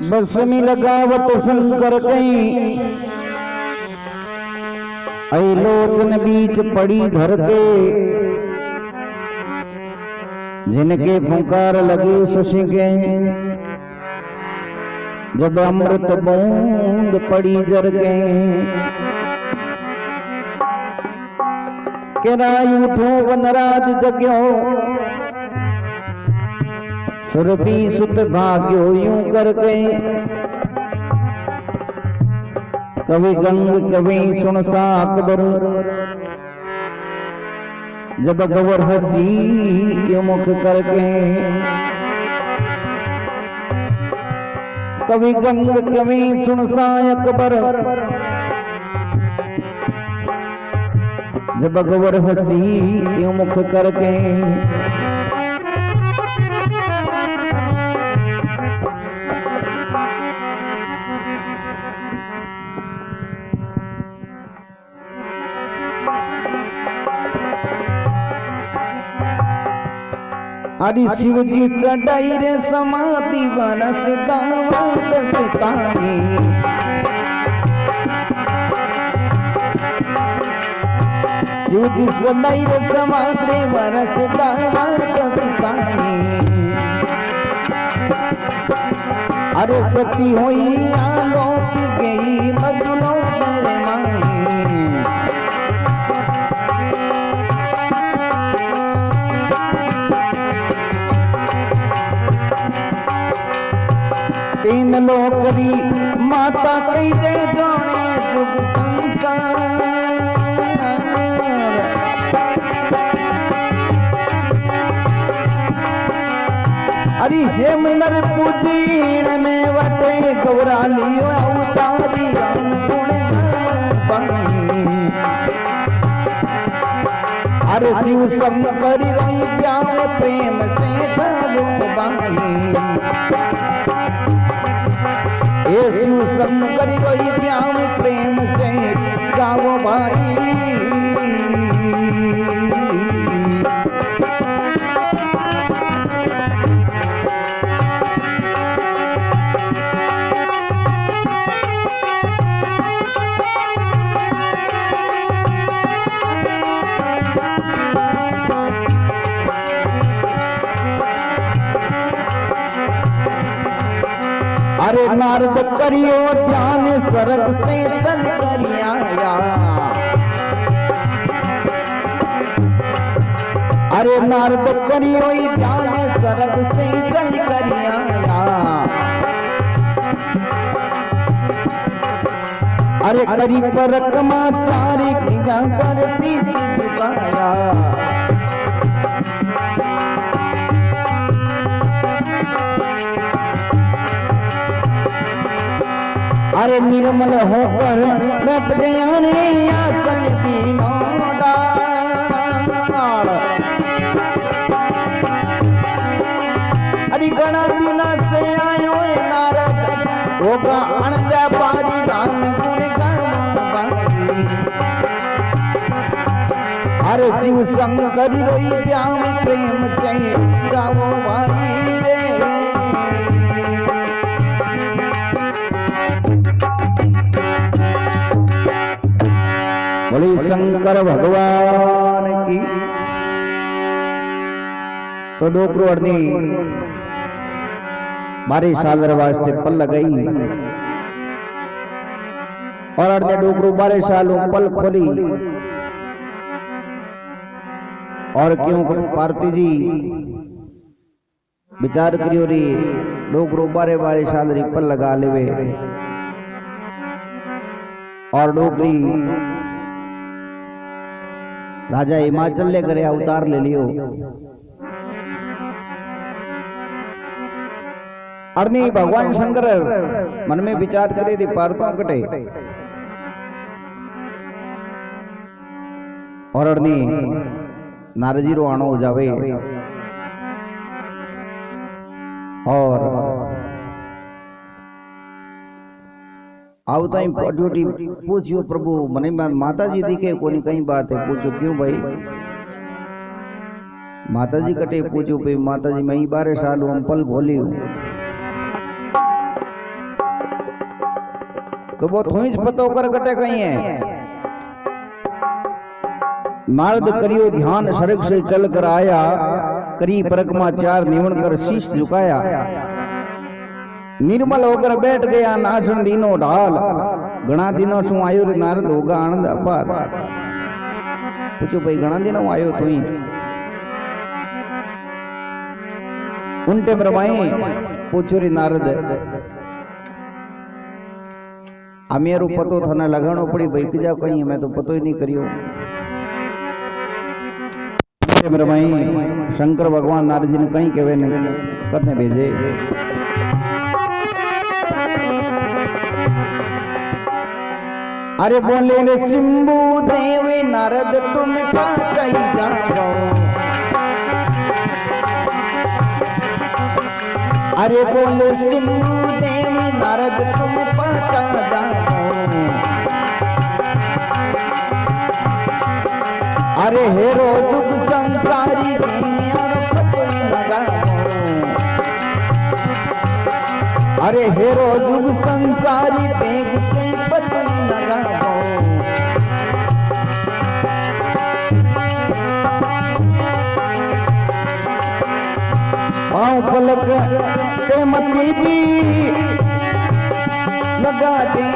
बस में लगावत शंकर कहीं लोचन बीच पड़ी धर के जिनके फुंकार लगे शशि के जब अमृत बूंद पड़ी जर के राय उठो वनराज जग्यो सुरभि सुत भाग्यो यूं करके कवि गंग कवि सुन सा अकबर जब गवर हसी यो मुख करके कवि गंग कवि सुन सा अकबर जब गवर हसी यो मुख करके अरे शिव जी चढ़ाई रे समाधि बनस दावत सिताई शिव जी चढ़ाई रे समाधि बनस दावत सिताई अरे सती हुई आलोक गई मगनो तेरे माई तीन लोकरी माता कई जय जाने जुग संसार अरे हेमंदर पूजीण में वटे गौराली अवतारी राम गुण गाई अरे शिव शंकरी रोई प्यार प्रेम से गावो बाई ये शिव शंकर कोई प्याम प्रेम से गावो भाई अरे नारद करियो ध्यान स्वर्ग से चल कर आया अरे नारद करियो ध्यान स्वर्ग से चल कर आया अरे करी पर कमाचारी की जा करती झुकाया अरे निर्मल होकर बैठ गया रे आसन तीनों डाल अरे गणा दिना से आयो रे नारद होगा अनव्यापारी राम गुण गाई अरे शिव शंकर रोई प्याम प्रेम से गावो भाई रे बोली शंकर भगवान की। तो डोकरू अर्धी मारी सालर वास्ते पल लगाई और अर्धे डोकरू 12 सालों पल खोली और क्यों पार्टी जी विचार करियो रे डोकरू 12 साल री पल लगा लेवे और डोकरी राजा हिमाचल ले करे अवतार ले लियो अर्नी भगवान शंकर मन में विचार करे रे पारतों कटे और अर्नी नारजी रो आनो हो जावे और आवता ही ड्यूटी पूछियो प्रभु मने माता जी दिखे कोनी कहीं बात है पूछो क्यों भाई माता जी कटे पूछो भाई माता जी मैं 12 साल हम पल खोली हूँ तो वो थोड़ी पतो कर कटे कहीं है। नारद करियो ध्यान शरक से चल कर आया, करी परिक्रमा 4 निवण कर शीश झुकाया। निर्मल होकर बैठ गया नाचन दीनो ढाल, घना दिनों शू आयो रे नारद होगा आनंद अपार। पूछो भाई घना दिनों आयो तू ही उनटे ब्रह्माई पूछो रे नारद अमेरू पतो थाने लगानो पड़ी भाई कि जाओ कहीं मैं तो पतो ही नहीं करियो। ब्रह्माई शंकर भगवान नारद जी ने कहीं कहवे करने भेजे। अरे बोले रे शंभु देव नारद तुम पाचई जाओ। अरे बोले शंभु देव नारद तुम पाचा जाओ। अरे हेरो दुख संसारी पतोई लगाओ। अरे हेरो दुख संसारी बेग से पतोई लगाओ। पाँव पलक ते मती जी लगा दे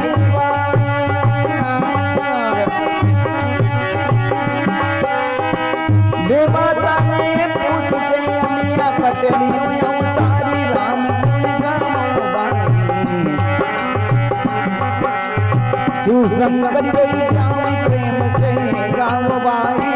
माता ने पूछ जे अमिया कटलियो अवतारी राम गुण गाओ बाई। शिव शंकर रोई जाऊं प्रेम से गाओ बाई।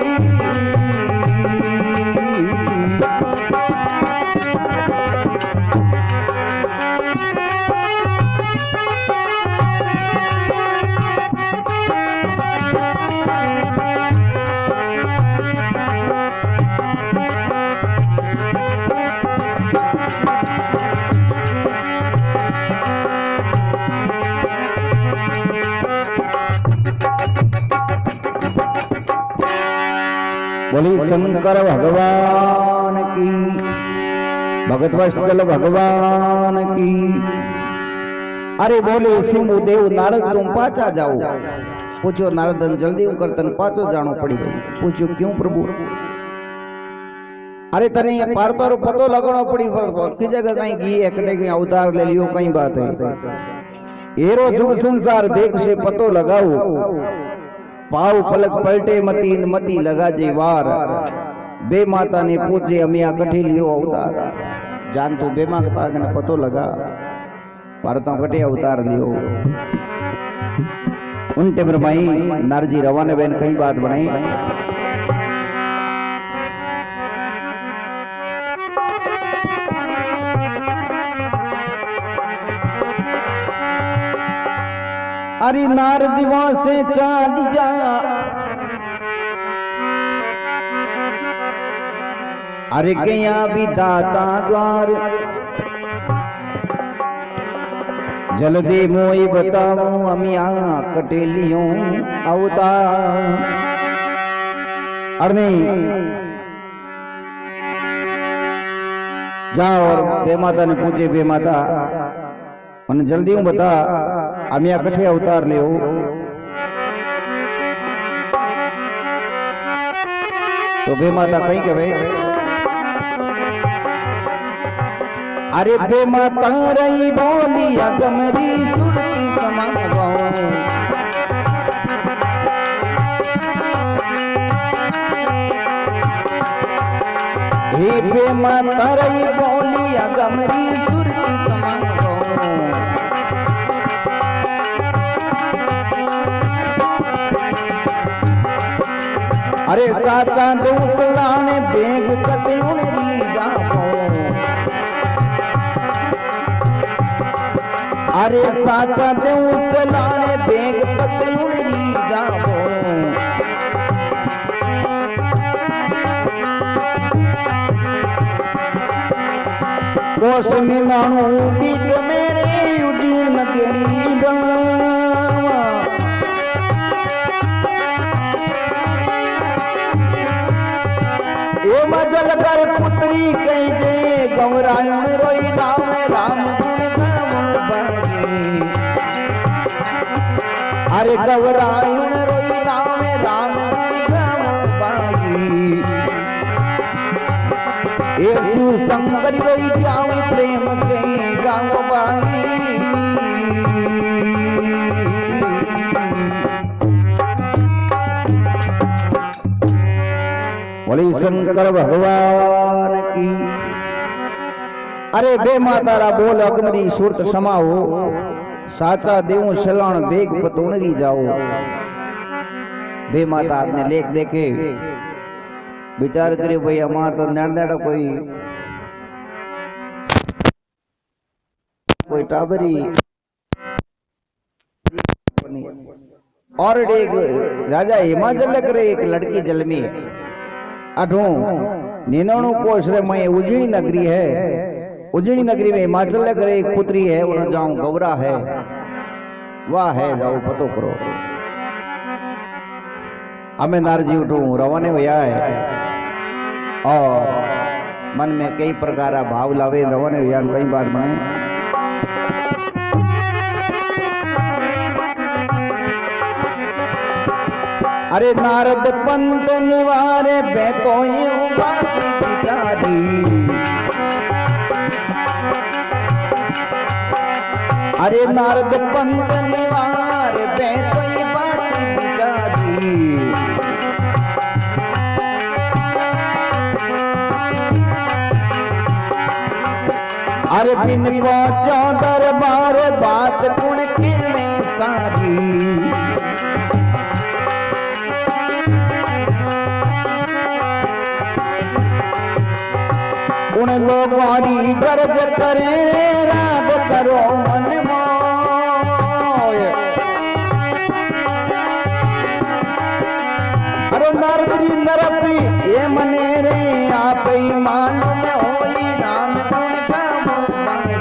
बोली शंकर भगवान की, भगत वत्सल भगवान की। अरे बोले शंभु देव नारद तुम पाचा जाओ। पूछो नारदन जल्दी करतन पाचो जानो पड़ी भाई। पूछो क्यों प्रभु? अरे तने ये पारतो पतो लगनो पड़ी की जगह कहीं की एकने के अवतार ले लियो कहीं बात है। एरो जुग संसार बेग से पतो लगाओ। पाव पलक पलटे मती मती लगा जे वार। बे माता ने पूछे अमिया कठी लियो अवतार। जान तो बे माता ने पतो लगा पारतो कटे अवतार लियो। उन टेमर भाई नारजी रवाने बहन कई बात बनाई। अरे नारद वहां से चाल जा। अरे गया भी दाता द्वार। जल दे मोई बताऊं अमिया कटेलियों अवतार। अरे नहीं जाओ और बेमाता ने पूछे बेमाता मैंने जल्दी हूँ बता अमिया कठे अवतार ले हो। तो बे माता कहीं के भाई अरे बे माता रही बोली अगमरी सुरती समान गाऊं। हे बे माता रही बोली अगमरी सुरती समान गाऊं। अरे साचा दूसलाने बेग कते उनरी जाओ। अरे साचा दूसलाने बेग कते उनरी जाओ। कोश निनाणु बीच मेरे उजीर्ण तेरी बावा। ए मजल कर पुत्री कही जे गौरायण रोई नाम राम गुण गावो बागे। अरे गवरायुण रोई नामे राम गुण गावो बाई ए शिव शंकर रोई प्याऊ प्रेम से गावो बाई बोली शंकर भगवान की। अरे बे मातारा बोल अगमरी सुरत समाओ साचा देव शलाण बेग पतोणरी जाओ। बे माता ने लेख देखे विचार करे भाई हमार तो नैड़ा कोई टाबरी और एक राजा हिमाचल करे एक लड़की जलमी है अठू नींदणु कोश रे मैं उज्जैनी नगरी है। उज्जैनी नगरी में हिमाचल करे एक पुत्री है उन्हें जाऊं गौरा है वाह है जाओ पतो करो। हमें नारजी उठू रवाने भैया है और मन में कई प्रकार भाव लावे रवाने भैया कई बात बने। अरे नारद पंत निवारे बैतो बाती बिचारी अरे नारद पंत निवारे बैतो बाती बिचारी अरे बिन पहुंचो दरबार बात गुण के में सारी उन लोगों गर्ज करे राग करो मन मोय। अरे नारदी नरपी ये मने रे आप ही मान में होई राम गुण गावो बाई।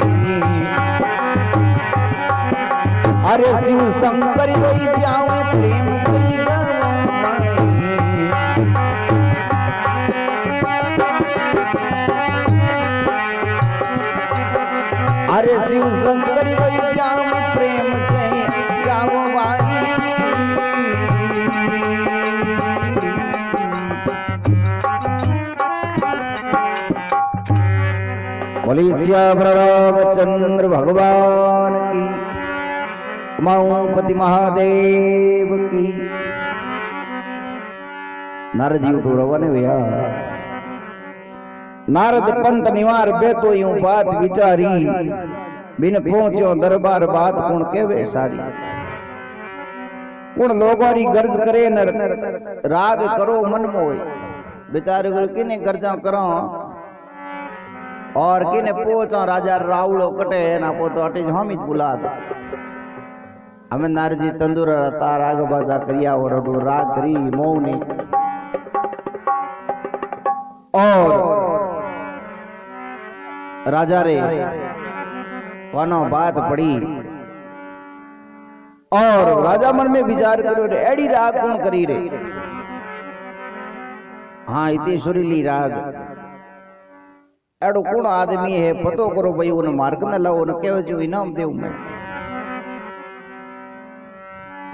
अरे शिव शंकर रोई प्याऊ प्रेम से गावो बाई। अरे शिव शंकर रोई प्याऊ प्रेम से गावो बाई। बोली श्याम रामचंद्र भगवान की। उमापति महादेव की। नारद जी उठो रवाने भैया। नारद पंत निवार बेतो यूं बात विचारी बिन पहुंचो दरबार बात कुण केवे सारी। कुण लोगोरी गर्ज करे न राग करो मन मोय। बेचारे गुरु किने गर्जा करो और किने पहुंचो राजा रावड़ो कटे ना पोतो अटे हमिज बुला दे। हमें नारद जी तंदूर रता राग बाजा करिया और राग करी मौनी और राजा रे कोनो बात पड़ी और राजा मन में विचार करो रे एडी राग कौन करी रे। हाँ इतनी सुरीली राग एडो कौन आदमी है पतो करो भाई उन मार्ग न लाओ न केवे जो इनाम देऊ मैं।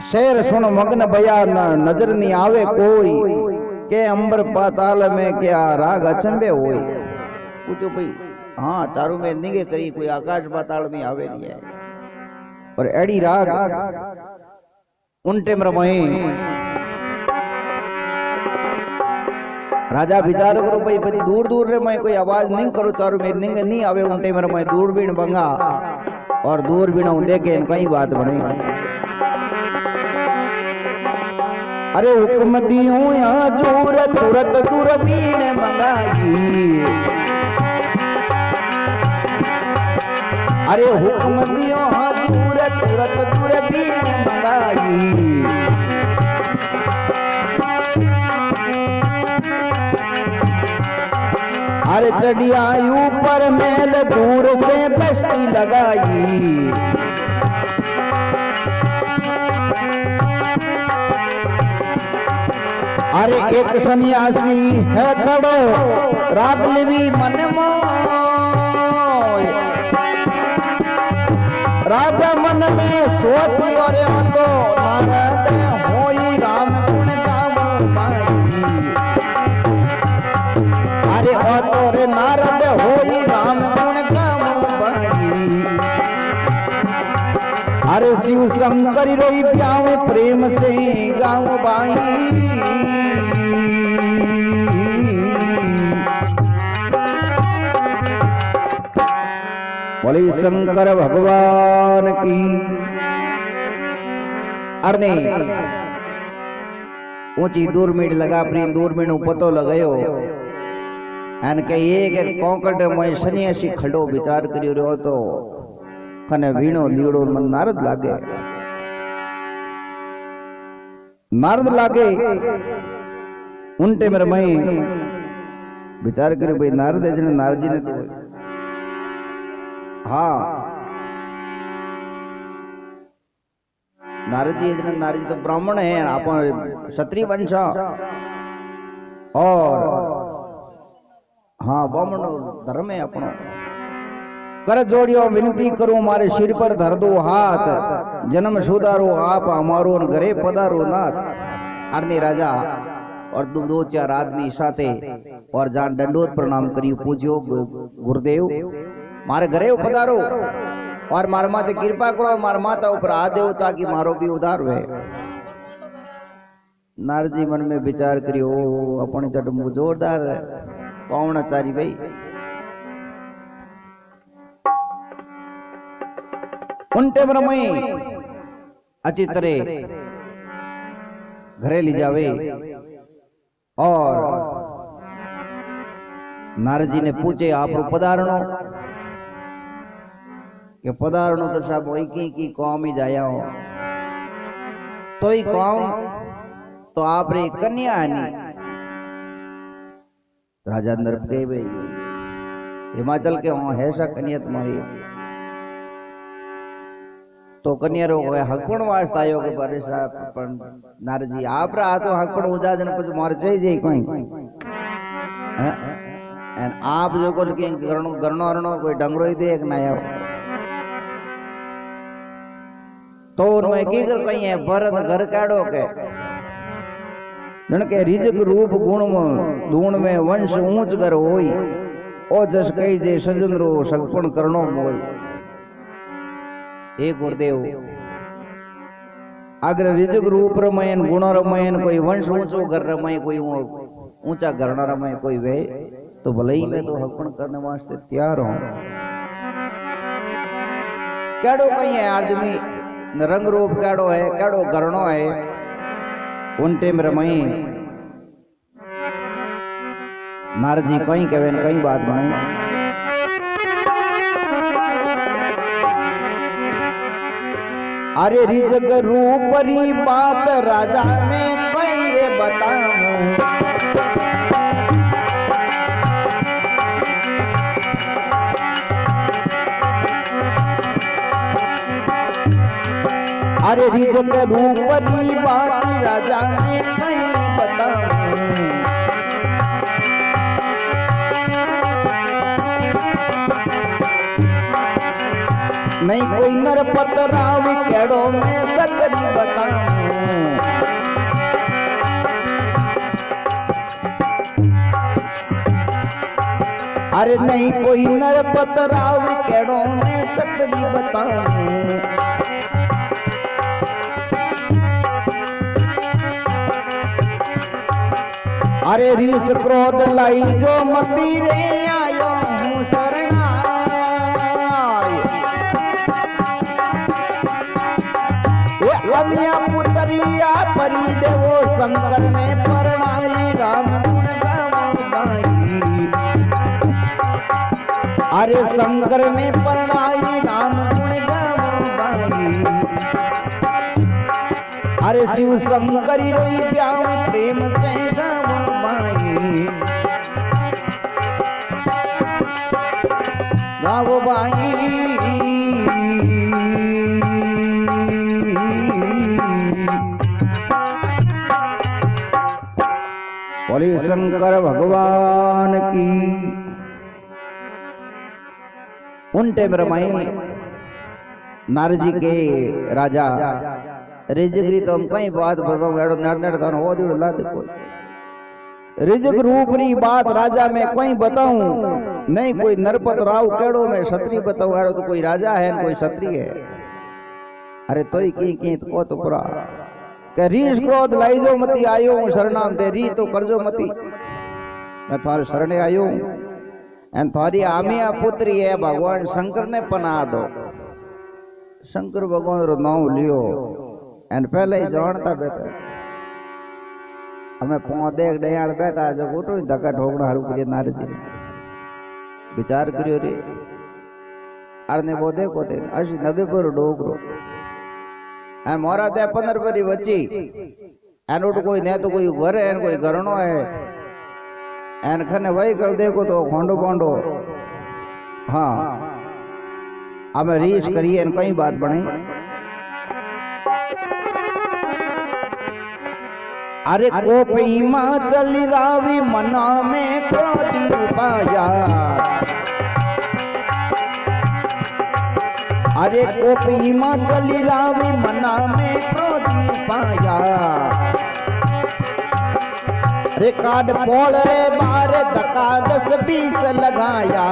शेर सुन मग्न भया नजर नहीं आवे कोई के अंबर पाताल में क्या राग अचंबे होई। पूछो भाई हाँ चारों में निगे करी कोई आकाश पाताल में आवे नहीं है और एडी राग उनटे मरमही। राजा विचार करो भाई दूर दूर रे मैं कोई आवाज नहीं करो चारों में निगे नहीं आवे उनटे मर मैं दूरबीन बंगा और दूरबीन देखे कई बात बने। अरे हुक्म दियो यहाँ जोर तुरत दूरबीन मंगाई। अरे हुक्म दियो हाँ तुरत दूरबीन मंगाई। अरे चढ़ी आयु पर मेल दूर से दृष्टि लगाई। अरे एक सन्यासी है खड़ो राग लिवी मन मोय। राजा मन में सोची और तो नारद होई राम गुण गावो माई। अरे ओ तो रे नारद होई राम गुण गावो माई। अरे शिव शंकर रोई प्याऊ प्रेम से गावो बाई। बोले शंकर भगवान की। अरे ऊंची दूरबीन लगा प्री दूरबीन पतो लगायो एन के एक कोकट में सन्यासी खड़ो विचार करियो रहो तो कने वीणो लीड़ो मन नारद लागे। नारद लागे उनटे मेरे मई विचार करियो भाई नारद जने नारद जी ने तो हाँ नारद जी तो ब्राह्मण है आप क्षत्रिय वंश और हाँ ब्राह्मण धर्म है अपनो। कर जोड़ियो विनती करूं मारे सिर पर धर दो हाथ। जन्म सुधारो आप हमारो घरे पधारो नाथ। अरने राजा और दो चार आदमी साथे और जान दंडोत प्रणाम करियो पूज्यो गुरुदेव मारे घरे पधारो और मार माते कृपा करो मार माता ऊपर आ देव ताकि मारो भी उधार हुए। नारद जी मन में विचार करियो अपने जट जोरदार पावनाचारी भाई। उनटे ब्रह्मई अच्छी तरह घरे ले जावे और नारद जी ने पूछे आप पधारणो कि पधारणो तो साहब वही की कौम ही जाया हो तो ही कौम तो आप रे कन्या आनी। राजा अंदर के भाई हिमाचल के वहां है सा कन्या तुम्हारी तो कन्या रो हकपण वास्ता आयो के बारे साहब नारद जी आप रा तो हकपण उजा जन कुछ मार चाहिए कोई एंड आप जो को के गरणो अरणो कोई डंगरो ही देख ना आयो तो उनमें की कर कहीं है भरत घर काढ़ो के जन के रिजक रूप गुण में धूण में वंश ऊंच कर होई ओ जस कही जे सजन रो सगपण करनो मोई। हे गुरुदेव अगर रिजक रूप रमयन गुण रमयन कोई वंश ऊंचो कर रमय कोई ऊंचा घरना रमय कोई वे तो भले ही मैं तो हकपण करने वास्ते तैयार हूं। केड़ो कहीं है आदमी रंग रूप केड़ो है केड़ो घरनो है उन टेम रमई। नारद जी कहीं कहे कहीं बात बनाई। अरे रिजक रूपरी बात राजा में कहीं रे बताऊं। अरे रिजक रूपरी बात राजा में कहीं बताऊं। नहीं कोई नर पतराव केड़ो में सकरी बताऊं। अरे नहीं कोई नर पतराव केड़ो में सकरी बताऊं। अरे रीस क्रोध लाई जो मती रे आयो हूँ शरणाय। अमिया पुतरिया परी देवो शंकर ने परणाई राम गुण गावो गाई। अरे शंकर ने परणाई राम गुण गावो गाई। अरे शिव शंकर रोई प्याऊ प्रेम से गावो बाई। गावो बाई। बोले शंकर भगवान की। उन टेम रमाई नारद जी के राजा रिजगरी तो हम कई बात बताऊं एड़ो नड़ तो हो दियो ला दे कोई रिजग रूप री बात राजा में कोई बताऊं नहीं कोई नरपत राव केड़ो में क्षत्रिय बताऊं एड़ो तो कोई राजा है कोई क्षत्रिय है। अरे तोई की तो को तो पूरा के रीस क्रोध लाइजो मती आयो हूं शरणाम दे री तो करजो मती मैं थारे शरणे आयो एन थारी आमिया पुत्री है भगवान शंकर ने पना दो। शंकर भगवान रो नाम लियो एन पहले ही जानता बेटा हमें पौ देख दयाल बैठा जो गोटो धक्का ठोकना हारू करिए नारद जी विचार करियो रे अरने वो देखो ते अजी 90 पर डोगरो ए मोरा ते 15 परी बची एन उठ कोई ने तो कोई घर है कोई घरनो है एन खने वही कर देखो तो खोंडो बोंडो हाँ हमें रीस करिए एन कई बात बने। अरे कोपी मां चली रावी मना में क्रोधी उपाया अरे कोपी मां चली रावी मना में क्रोधी उपाया रे काड पोल रे बार धक्का 10-20 लगाया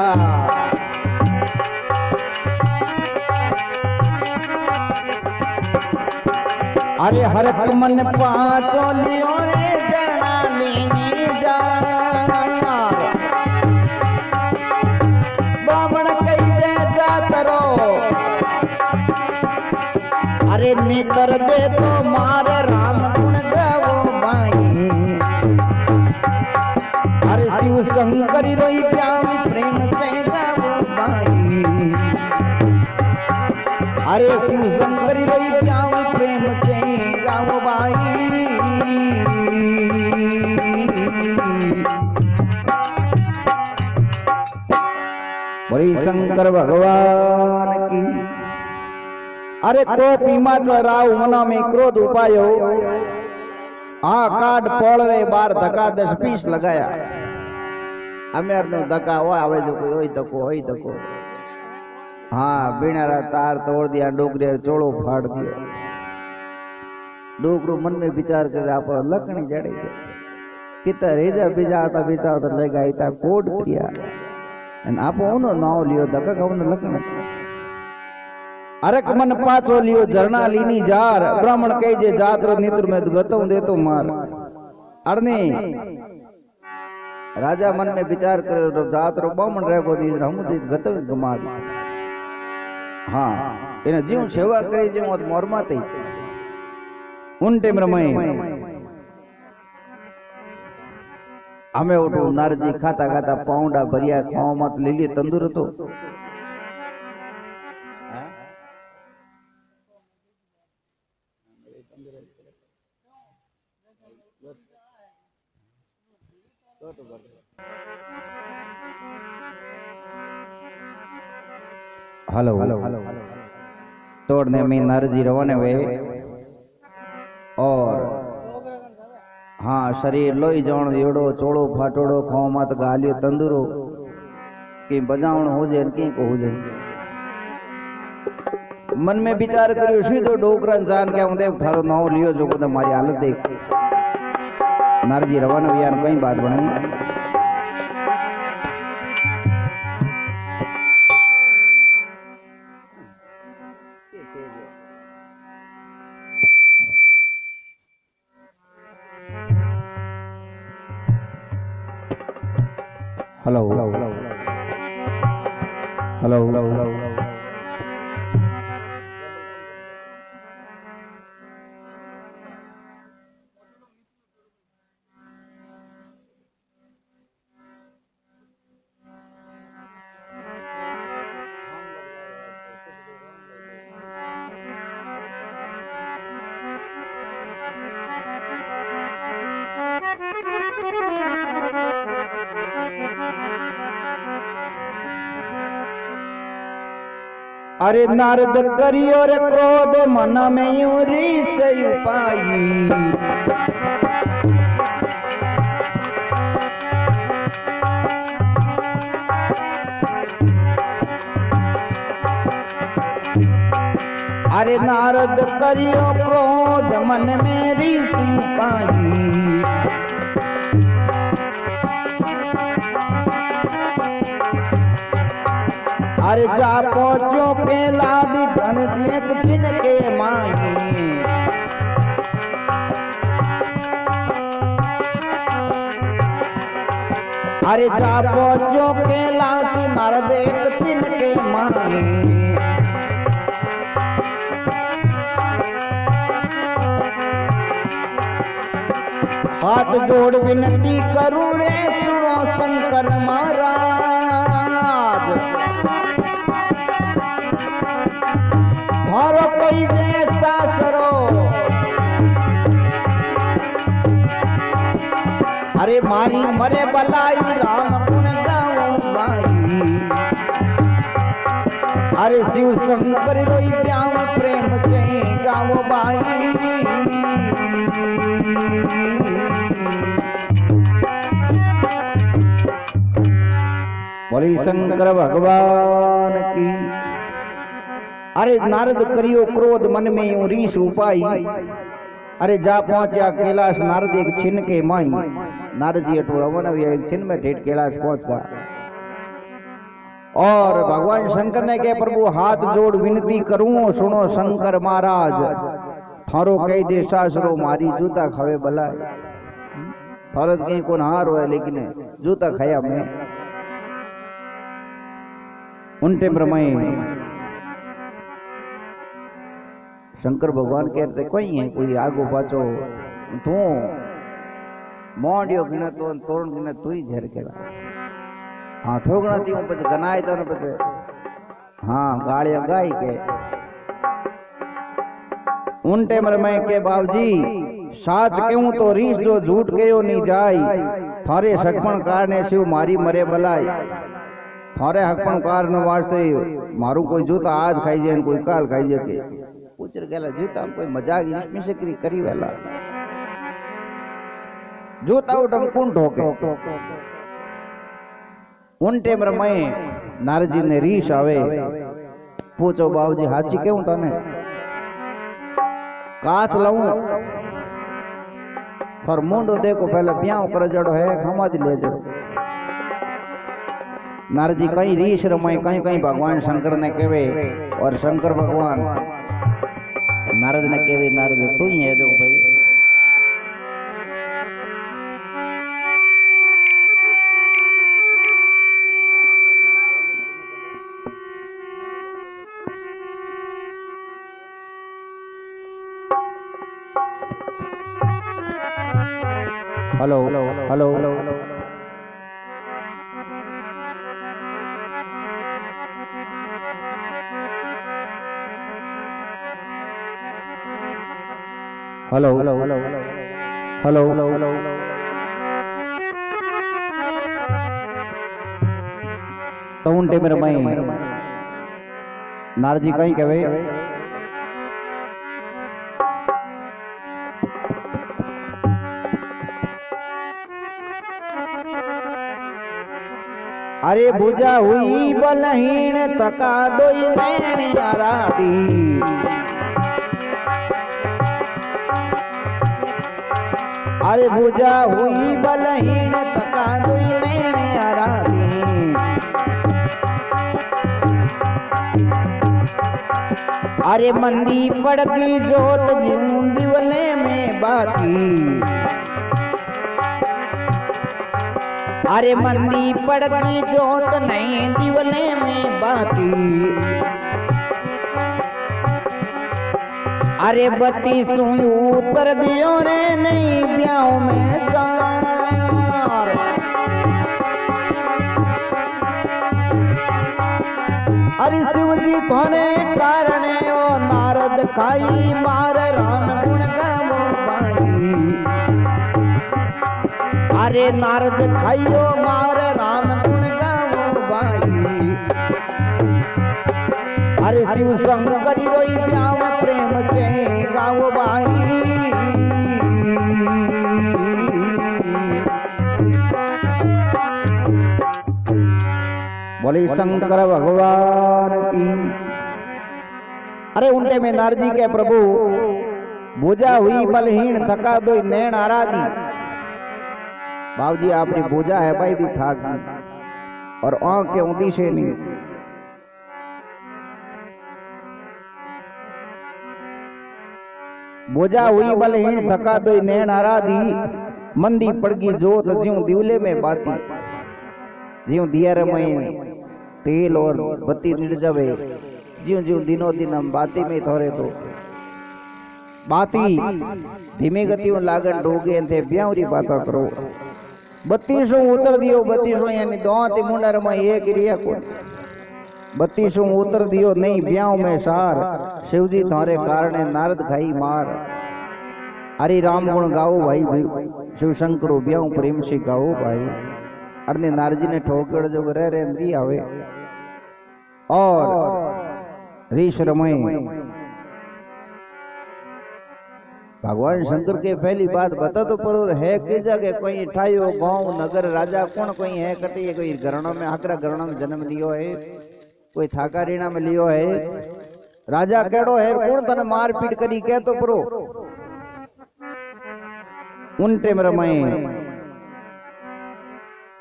अरे हरक मन पाँचों लियो रे जरना लेने जा बामण कही दे जात रो अरे नेतर दे तो मारे राम गुण गावो भाई अरे शिव शंकरी रोई प्यावी प्रेम से गावो भाई अरे शिव शंकरी रोई प्यावी प्रेम से गाओ भाई। बोली शंकर भगवान की। अरे कोपी मात्र राव मना में क्रोध उपायो हाँ काट पोल रे बार धक्का 10-20 लगाया अमेर नो धक्का हो आवे जो कोई होई तको हाँ बीणारा तार तोड़ दिया डोगरे चोड़ो फाड़ दिया डोगरो मन में विचार कर आप लकड़ी जड़े कितना रेजा बिजाता बिजाता लगाई था कोड किया आप ओनो नाव लियो धक्का कौन लकड़ी अरक मन पाचो लियो झरना लीनी जार ब्राह्मण कही जे जात रो नेत्र में गतों दे तो मार अरने राजा मन में विचार करे रो जात रो ब्राह्मण रह को दी हम दे गतों गमा हाँ इने जीव सेवा करे जीव मोर माते उन टेम रमय हमें उठो नारजी खाता खाता पाउंडा भरिया खाओ मत ले लिए तंदूर तो हेलो तोड़ने में नारजी रवाने हुए और हाँ शरीर लोई जौन योड़ो चोड़ो फाटोड़ो खाओ मत गालियो तंदूरो कि बजावण हो जाए कि को हो जाए मन में विचार करियो सीधो डोकरा इंसान क्या होंदे थारो नाव लियो जो को हमारी हालत देख नारजी रवाना हुए यार कई बात बनाई हेलो हेलो अरे नारद करियो रे क्रोध मन में यूरी से उपाई अरे नारद करियो क्रोध मन में ऋषि पाई। अरे जा पहुंचो के लादी धन एक दिन के माई। अरे जा पहुंचो के लादी नारद एक दिन के माई। हाथ जोड़ विनती करूं रे सुनो शंकर महाराज। थारो कोई जैसा सरो। अरे मारी मरे बलाई राम गुण गाऊं भाई। अरे शिव शंकर रोई प्याम प्रेम से गाओ भाई। बोली शंकर भगवान की। अरे नारद करियो क्रोध मन में यूं रीस उपाई। अरे जा पहुंचा कैलाश नारद एक छिन के माई। नारद जी अटूरा एक छिन में ठेठ कैलाश पहुंच गया। और भगवान शंकर ने कहे प्रभु हाथ जोड़ विनती करूं सुनो शंकर महाराज। थारो कई दे सासरो मारी जूता खावे भला। थारो कहीं को हार हो लेकिन जूता खाया मैं। उन टेम रमाई शंकर भगवान कहते कोई है कोई आगो पाचो तू मोडियो गिने तो तोरण गिने तू ही झर के। हाँ थोड़ा थी पचे गनाए तो पचे हाँ गालियां गाई के। उन टेम रमाई के बाबूजी साच क्यों तो रीस जो झूठ कयो नहीं जाई। थारे सकपण कारणे शिव मारी मरे बलाई। थारे हकपण कारण वास्ते मारू कोई जूता आज खाई जाए कोई काल खाई जाए के पूछर गेला जूता कोई मजाक मिसकरी करी वाला जूता उठम कुंठ होके। उन टेम में नारद जी ने रीश आवे पूछो बाबूजी हाची क्यों तने काच लाऊं पर मुंडो देखो पहले ब्याह कर जड़ो है खमादी ले जड़ो। नारद जी कहीं रीश रमाए कहीं कहीं भगवान शंकर ने कहे और शंकर भगवान नारद ने कहे नारद तू ही है जो भाई। Hello hello hello hello hello hello तो उन टेम में नारद जी कहीं कहे अरे बुझा हुई बलहीन तका दोई नैन आराधी। अरे बुझा हुई बलहीन तका दोई नैन आराधी। अरे मंदी पड़की जोत जीऊं दिवले में बाकी। अरे मंदी पड़की जोत नहीं दिवले में बाकी। अरे बत्ती सुई उतर दियो रे नहीं ब्याह में सार। अरे शिव जी तोने कारणे ओ नारद खाई मार राम गुण गावो पाई। अरे नारद खाइयो मार राम गुण गावो भाई। अरे शिव शंकर रोई प्याम प्रेम से गावो भाई। बोले शंकर भगवान की। अरे उनटे में नारजी के प्रभु बोझा हुई बलहीन थका दो नैन आराधी। बाबूजी आपकी बोझा है भाई भी थाक गई और आंख के ऊंधी से नहीं। बोझा हुई बलहीन थका दो नैन आराधी। मंदी पड़गी जोत ज्यों दिवले में बाती। ज्यों दियर में तेल और बत्ती निड़ जावे ज्यों ज्यों दिनों दिन हम बाती में थोड़े तो बाती धीमे गतियों लागन डोगे थे ब्यावरी बाता करो। 32 उतर दियो 32 यानी दोती मुंडर में एक रिया को 32 उतर दियो नहीं ब्याव में सार। शिवजी थारे कारणे नारद खाई मार। हरि राम गुण गाओ भाई शिव शंकर ब्याव प्रेम से गाओ भाई। अरने नारजी ने ठोकर जो रह रही आवे और ऋष रमय। भगवान शंकर के पहली बात बता तो पर है कि जगह कोई ठायो गांव नगर राजा कौन कोई है कटी कोई घरणों में आकरा घरणों में जन्म लियो है कोई थाका रीणा में लियो है राजा केड़ो है कौन तने मार पीट करी कह तो परो उन टेम रमय।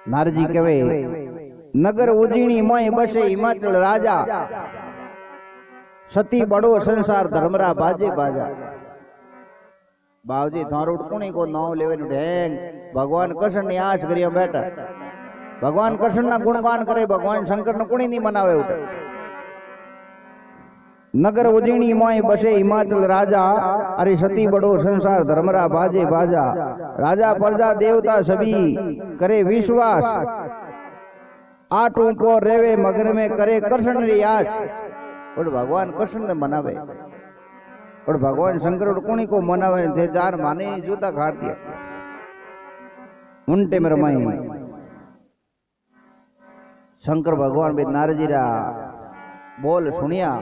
नारजी कहे नगर उजीणी मोय बसे हिमाचल राजा। सती बड़ो संसार धर्मरा बाजे बाजा। बाबूजी थारो कुणी को नाम लेवे ढेंग भगवान कृष्ण ने आश करियो बैठा। भगवान कृष्ण ना गुणगान करे भगवान शंकर ने कुणी नहीं मनावे उठे। नगर उजीणी मोय बसे हिमाचल राजा। अरे सती बड़ो संसार धर्मरा बाजे बाजा। राजा प्रजा देवता सभी करे विश्वास। आठों को रेवे मगर में करे कृष्ण री आश। और भगवान कृष्ण ने मनावे और भगवान शंकर कुणी को मनावे थे जार माने जूता खाड़ दिया। उनटे में रमाई शंकर भगवान भी नारजी रा बोल सुनिया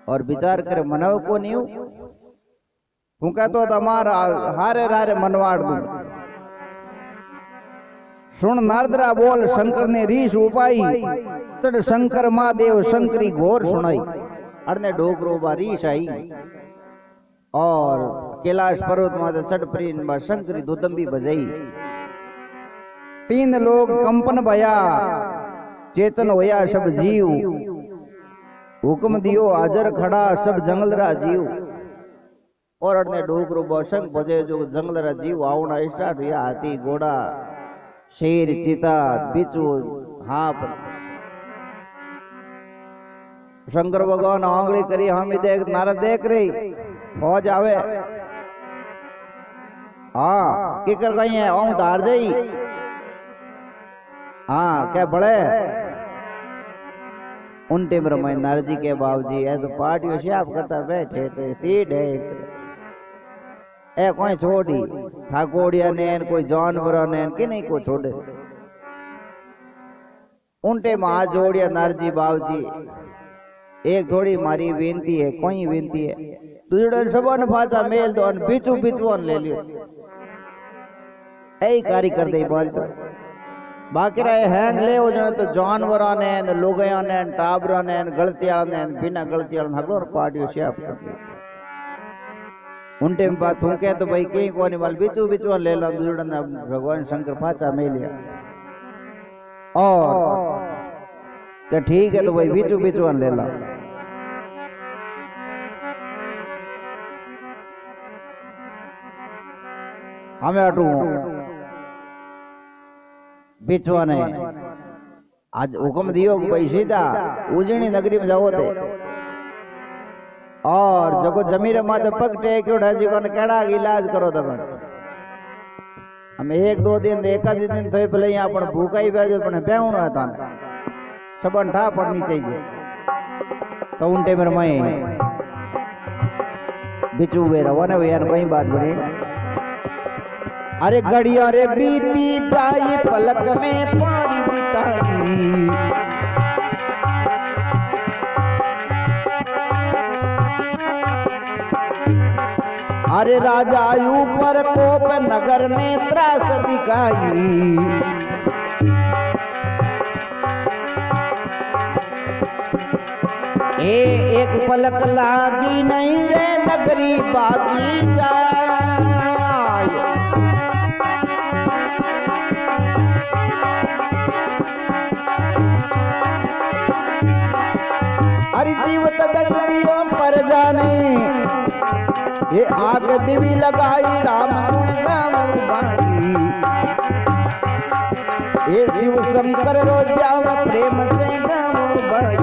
और विचार करे मनाव को नहीं हूं कहतो तमारा हारे हारे मनवाड़ दू। सुन नारदरा बोल शंकर ने रीस उपाई। तड़ शंकर महादेव शंकरी घोर सुनाई। अरने डोगरो बा रीस आई और कैलाश पर्वत माते सटप्रीन बा शंकरी दुदंबी बजाई। 3 लोग कंपन भया चेतन होया सब जीव। हुक्म दियो हाजर खड़ा सब जंगलरा जीव। और अड़ने डोगरो बसंग बजे जो जंगलरा जीव आवना स्टार्ट हुआ। हाथी घोड़ा शेर चीता बिच्छू हाप। शंकर भगवान आंगली करी हम देख नारद देख रही फौज आवे। हाँ की कर गई है ओम धार जाई। हाँ क्या बड़े उन टेम रमाय नारजी के बाबूजी है तो पार्टी श्याप करता बैठे थे तीड है ए कोई छोड़ी ठाकोड़िया ने कोई जानवर ने कि नहीं को छोड़े। उन टेम हाथ जोड़िया नारजी बाबूजी एक थोड़ी मारी विनती है कोई विनती है तुझे सबन फाचा मेल दो बिचू बिचवन ले लियो ऐ कारी कर दे बोल तो बाकी रहे हैंग ले हो जने तो जानवर ने लोगया ने टाबरा ने गलतियां ने बिना गलतियां हगलोर पार्टी श्याप कर दे। उन टाइम बात हूं के तो भाई कहीं कोनी वाल बिचू बिचवन ले लो दुजड़न भगवान शंकर फाचा में लिया और क्या ठीक है तो भाई बिचू बिचवन ले लो। हमें अटू बिचवा ने आज हुक्म दियो कि भाई सीधा उजनी नगरी में जाओ थे और जको जमीर माते पग टेक्यो ढाजी को केड़ा इलाज करो तब हम 1-2 दिन एकादी दिन थे भले यहाँ अपन भूखा ही बैठे पण बेहुणो था सबन ठा पड़नी चाहिए। तो उन टाइम में बिचू वे रवाना यार कोई बात बड़ी। अरे घड़िया रे बीती जाए पलक में पारी बिताई। अरे राजा ऊपर कोप नगर ने त्रास दिखाई। ए एक पलक लागी नहीं रे नगरी बाकी जाय। हरि जीवत दंड दियो पर जाने ये आग दिवी लगाई राम गुण गाऊं बाई। ये शिव शंकर रो जाव प्रेम से गाऊं बाई।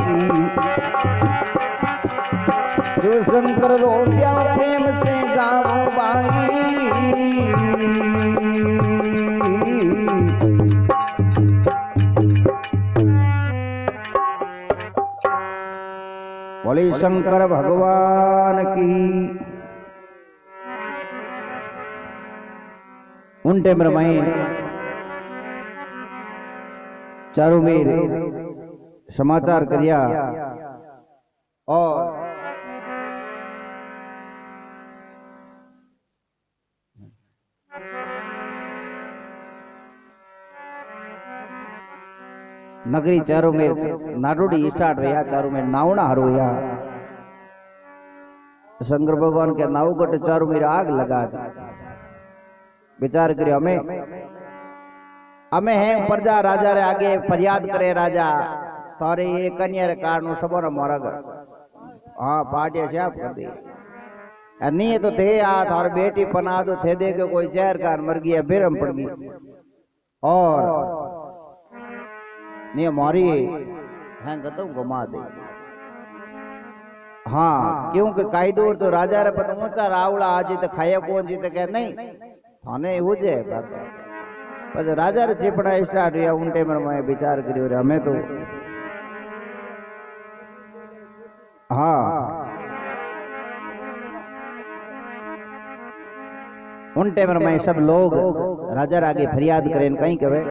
शिव शंकर रो जाव प्रेम से गाऊं बाई। बोले शंकर भगवान की। उन टाइम में चारों मेर समाचार करिया और नगरी चारों में नाडोडी स्टार्ट हुआ। चारों में नावना हरोया। शंकर भगवान के नाव गट चारों में आग लगा दी। विचार करे हमें हैं प्रजा राजा रे आगे फरियाद करे राजा तारे ये कन्या रे कारण सबोर मरग। हाँ पाटिया छाप कर दे नहीं तो थे आ थार बेटी पना तो थे दे के कोई जहर कार मर गया बेरम पड़ गई और नहीं मारी हैं गतम घुमा दे। हाँ क्योंकि कायदोर तो राजा रे पता ऊंचा रावला आज तो खाया कौन जी तो कह नहीं थाने हो जाए बात। पर राजा रे चिपड़ा स्टार्ट हुआ। उन टाइम में विचार करियो रे हमें तो हाँ उन टाइम में सब लोग राजा आगे फरियाद करें कहीं कहे